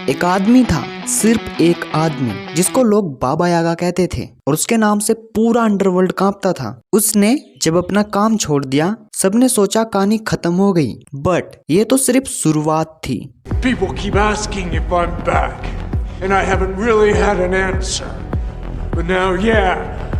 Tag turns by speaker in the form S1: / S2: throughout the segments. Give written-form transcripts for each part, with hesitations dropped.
S1: एक आदमी था, सिर्फ एक आदमी, जिसको लोग बाबा यागा कहते थे और उसके नाम से पूरा अंडरवर्ल्ड कांपता था। उसने जब अपना काम छोड़ दिया, सबने सोचा कहानी खत्म हो गई, बट ये तो सिर्फ शुरुआत थी।
S2: People keep asking if I'm back, and I haven't really had an answer. But now, yeah,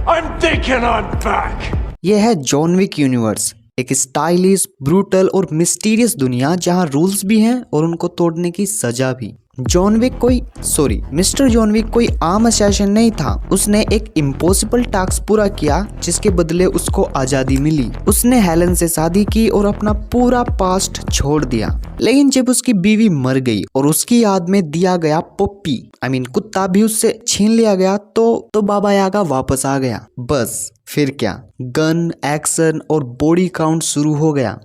S2: I'm thinking I'm back.
S1: यह है जॉन विक यूनिवर्स, एक स्टाइलिश, ब्रूटल और मिस्टीरियस दुनिया जहां रूल्स भी हैं और उनको तोड़ने की सजा भी। मिस्टर जॉन विक कोई आम असैसिन नहीं था। उसने एक इम्पॉसिबल टास्क पूरा किया जिसके बदले उसको आजादी मिली। उसने हेलन से शादी की और अपना पूरा पास्ट छोड़ दिया। लेकिन जब उसकी बीवी मर गई और उसकी याद में दिया गया पप्पी कुत्ता भी उससे छीन लिया गया तो बाबा यागा वापस आ गया। बस फिर क्या, गन, एक्शन और बॉडी काउंट शुरू हो गया।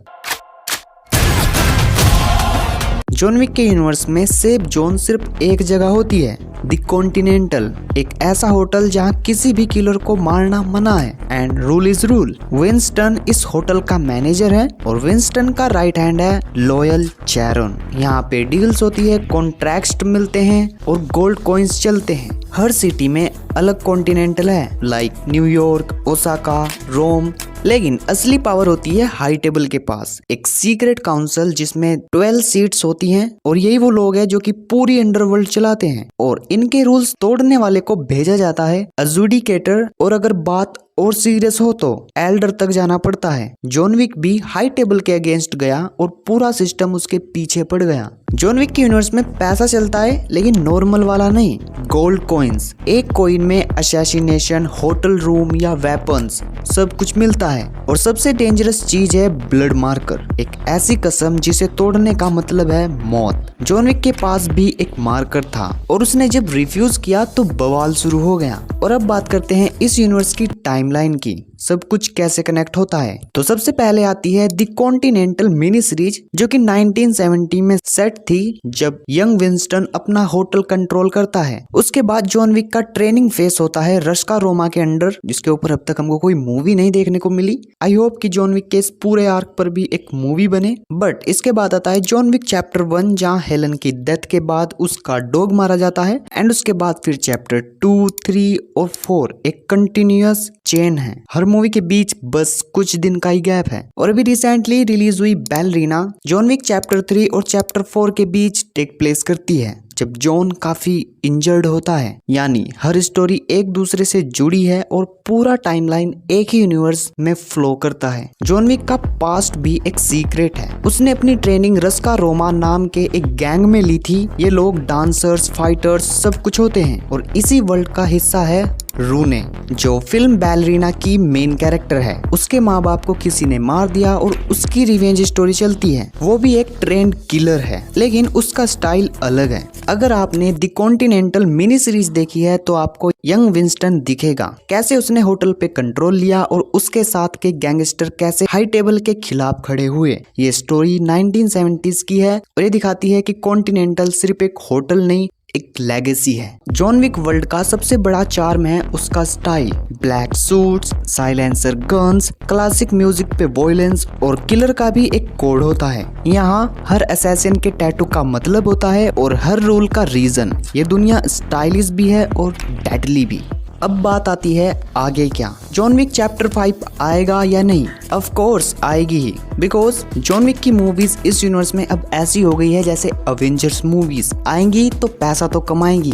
S1: जॉन विक के यूनिवर्स में सेफ जोन सिर्फ एक जगह होती है, द कॉन्टिनेंटल, एक ऐसा होटल जहां किसी भी किलर को मारना मना है and rule is rule. Winston इस होटल का मैनेजर है और विंस्टन का राइट हैंड है लॉयल चैरन। यहाँ पे डील्स होती है, कॉन्ट्रैक्ट मिलते हैं और गोल्ड कॉइन्स चलते हैं। हर सिटी में अलग कॉन्टिनेंटल है, लाइक न्यूयॉर्क, ओसाका, रोम। लेकिन असली पावर होती है हाई टेबल के पास, एक सीक्रेट काउंसिल जिसमें 12 सीट्स होती हैं और यही वो लोग हैं जो कि पूरी अंडरवर्ल्ड चलाते हैं और इनके रूल्स तोड़ने वाले को भेजा जाता है एजुडिकेटर, और अगर बात और सीरियस हो तो एल्डर तक जाना पड़ता है। जॉन विक भी हाई टेबल के अगेंस्ट गया और पूरा सिस्टम उसके पीछे पड़ गया। जॉन विक के यूनिवर्स में पैसा चलता है, लेकिन नॉर्मल वाला नहीं, गोल्ड कॉइन्स। एक कॉइन में असैसिनेशन, होटल रूम या वेपन्स सब कुछ मिलता है। और सबसे डेंजरस चीज है ब्लड मार्कर, एक ऐसी कसम जिसे तोड़ने का मतलब है मौत। जॉन विक के पास भी एक मार्कर था और उसने जब रिफ्यूज किया तो बवाल शुरू हो गया। और अब बात करते हैं इस यूनिवर्स की टाइमलाइन की, सब कुछ कैसे कनेक्ट होता है। तो सबसे पहले आती है द कॉन्टिनेंटल मिनी सीरीज, जो कि 1970 में सेट थी जब यंग विंस्टन अपना होटल कंट्रोल करता है। उसके बाद जॉन विक का ट्रेनिंग फेस होता है रस्का रोमा के अंडर, जिसके ऊपर अब तक हमको कोई मूवी नहीं देखने को मिली। आई होप कि जॉन विक के इस पूरे आर्क पर भी एक मूवी बने। बट इसके बाद आता है जॉन विक चैप्टर 1, जहाँ हेलन की डेथ के बाद उसका डॉग मारा जाता है। एंड उसके बाद फिर चैप्टर 2, 3 और 4 एक कंटिन्यूअस चेन है। हर मूवी के बीच बस कुछ दिन का ही गैप है। और अभी रिसेंटली रिलीज हुई बैलरीना जॉन विक चैप्टर 3 और चैप्टर 4 के बीच टेक प्लेस करती है, जब जॉन काफी इंजर्ड होता है। यानी हर स्टोरी एक दूसरे से जुड़ी है और पूरा टाइमलाइन एक ही यूनिवर्स में फ्लो करता है। जॉन विक का पास्ट भी एक सीक्रेट है। उसने अपनी ट्रेनिंग रस्का रोमा नाम के एक गैंग में ली थी। ये लोग डांसर्स, फाइटर्स सब कुछ होते हैं और इसी वर्ल्ड का हिस्सा है रूने, जो फिल्म बैलरीना की मेन कैरेक्टर है। उसके माँ बाप को किसी ने मार दिया और उसकी रिवेंज स्टोरी चलती है। वो भी एक ट्रेंड किलर है, लेकिन उसका स्टाइल अलग है। अगर आपने द कॉन्टिनेंटल मिनी सीरीज देखी है तो आपको यंग विंस्टन दिखेगा, कैसे उसने होटल पे कंट्रोल लिया और उसके साथ के गैंगस्टर कैसे हाई टेबल के खिलाफ खड़े हुए। ये स्टोरी 1970s की है और ये दिखाती है कि कॉन्टिनेंटल सिर्फ एक होटल नहीं, एक लेगेसी है। जॉन विक वर्ल्ड का सबसे बड़ा चार्म है उसका style, black suits, silencer guns, classic music पे वॉयलेंस और किलर का भी एक कोड होता है। यहाँ हर असैसिन के टैटू का मतलब होता है और हर रूल का रीजन। ये दुनिया स्टाइलिश भी है और डेडली भी। अब बात आती है आगे क्या, जॉन विक चैप्टर 5 आएगा या नहीं? ऑफ कोर्स आएगी ही, बिकॉज जॉन विक की मूवीज इस यूनिवर्स में अब ऐसी हो गई है जैसे अवेंजर्स मूवीज। आएंगी तो पैसा तो कमाएंगी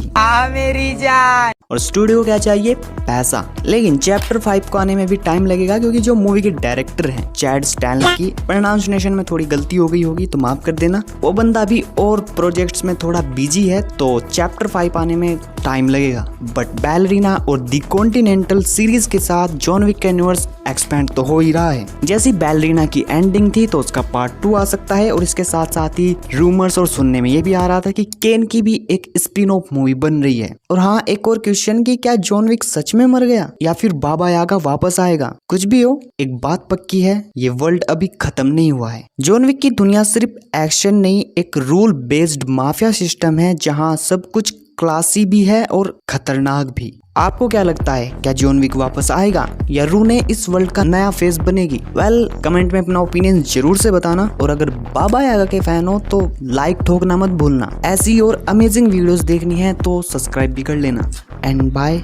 S1: मेरी जान। और स्टूडियो क्या चाहिए? पैसा। लेकिन चैप्टर 5 को आने में भी टाइम लगेगा, क्योंकि जो मूवी के डायरेक्टर हैं चैड स्टैनली की प्रोनाउंसिएशन में थोड़ी गलती हो गई होगी तो माफ कर देना। वो बंदा भी और प्रोजेक्ट्स में थोड़ा बिजी है, तो चैप्टर 5 आने में टाइम लगेगा। बट बैलरीना और दी कॉन्टिनेंटल सीरीज के साथ जॉन विक का यूनिवर्स एक्सपेंड तो हो ही रहा है। जैसी बैलरीना की एंडिंग थी तो उसका पार्ट 2 आ सकता है। और इसके साथ साथ ही रूमर्स और सुनने में ये भी आ रहा था कि केन की भी एक स्पिन ऑफ मूवी बन रही है। और हाँ, एक और क्वेश्चन की क्या जॉन विक सच में मर गया या फिर बाबा यागा वापस आएगा? कुछ भी हो, एक बात पक्की है, ये वर्ल्ड अभी खत्म नहीं हुआ है। जॉन विक की दुनिया सिर्फ एक्शन नहीं, एक रूल बेस्ड माफिया सिस्टम है जहाँ सब कुछ क्लासी भी है और खतरनाक भी। आपको क्या लगता है, क्या जॉन विक वापस आएगा या रू ने इस वर्ल्ड का नया फेस बनेगी? वेल, कमेंट में अपना ओपिनियन जरूर से बताना, और अगर बाबा यागा के फैन हो तो लाइक ठोकना मत भूलना। ऐसी और अमेजिंग वीडियोस देखनी है तो सब्सक्राइब भी कर लेना। And bye.